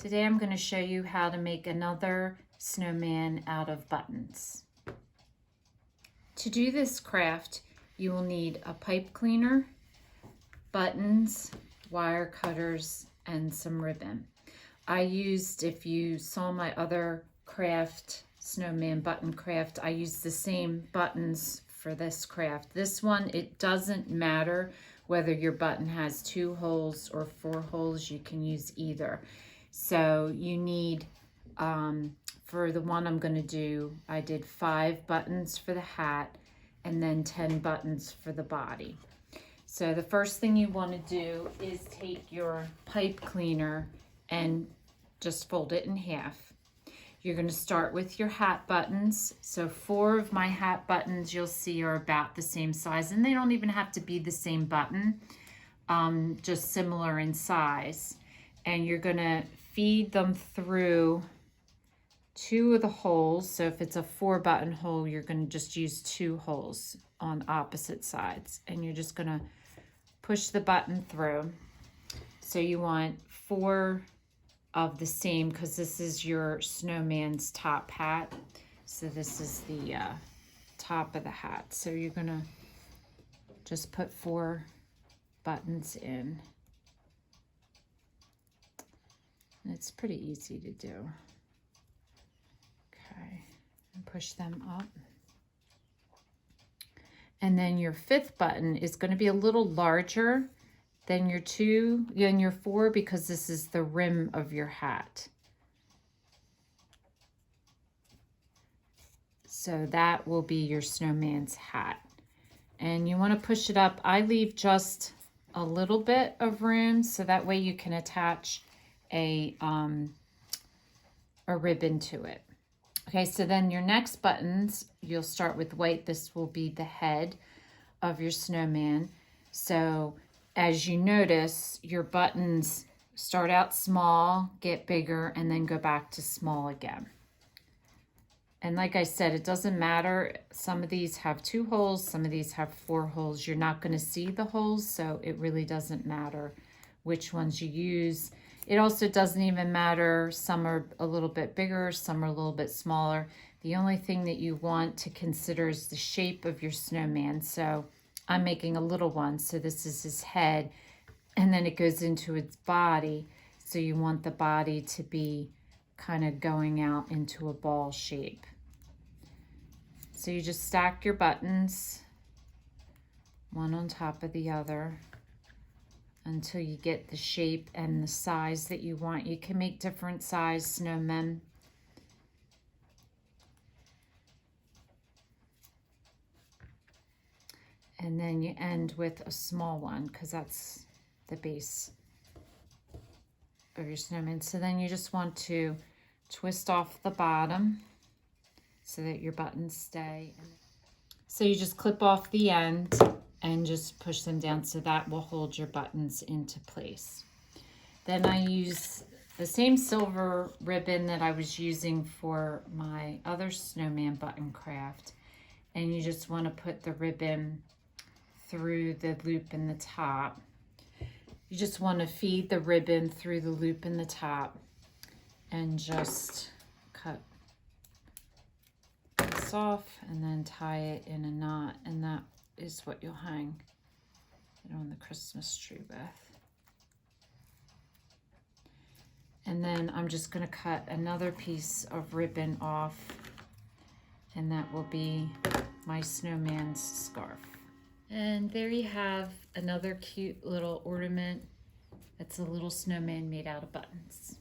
Today I'm going to show you how to make another snowman out of buttons. To do this craft, you will need a pipe cleaner, buttons, wire cutters, and some ribbon. I used, if you saw my other craft, snowman button craft, I used the same buttons for this craft. This one, it doesn't matter whether your button has 2 holes or 4 holes, you can use either. So you need, for the one I'm going to do, I did 5 buttons for the hat and then 10 buttons for the body. So the first thing you want to do is take your pipe cleaner and just fold it in half. You're going to start with your hat buttons. So 4 of my hat buttons you'll see are about the same size, and they don't even have to be the same button, just similar in size. And you're going to feed them through 2 of the holes. So if it's a 4 button hole, you're going to just use 2 holes on opposite sides, and you're just going to push the button through. So you want 4 of the same, because this is your snowman's top hat. So this is the top of the hat. So you're going to just put 4 buttons in. And it's pretty easy to do. Okay, and push them up. And then your 5th button is going to be a little larger than your 2 and your 4, because this is the rim of your hat. So that will be your snowman's hat. And you want to push it up. I leave just a little bit of room, so that way you can attach a ribbon to it. Okay, so then your next buttons, you'll start with white. This will be the head of your snowman. So as you notice, your buttons start out small, get bigger, and then go back to small again. And like I said, it doesn't matter. Some of these have 2 holes, some of these have 4 holes. You're not going to see the holes, so it really doesn't matter which ones you use. It also doesn't even matter. Some are a little bit bigger, some are a little bit smaller. The only thing that you want to consider is the shape of your snowman. So I'm making a little one. So this is his head, and then it goes into its body. So you want the body to be kind of going out into a ball shape. So you just stack your buttons, one on top of the other, until you get the shape and the size that you want. You can make different size snowmen. And then you end with a small one, because that's the base of your snowman. So then you just want to twist off the bottom so that your buttons stay. So you just clip off the end and just push them down, so that will hold your buttons into place. Then I use the same silver ribbon that I was using for my other snowman button craft. And you just want to put the ribbon through the loop in the top. You just want to feed the ribbon through the loop in the top and just cut this off and then tie it in a knot, and that is what you'll hang it on the Christmas tree with. And then I'm just going to cut another piece of ribbon off, and that will be my snowman's scarf. And there you have another cute little ornament. It's a little snowman made out of buttons.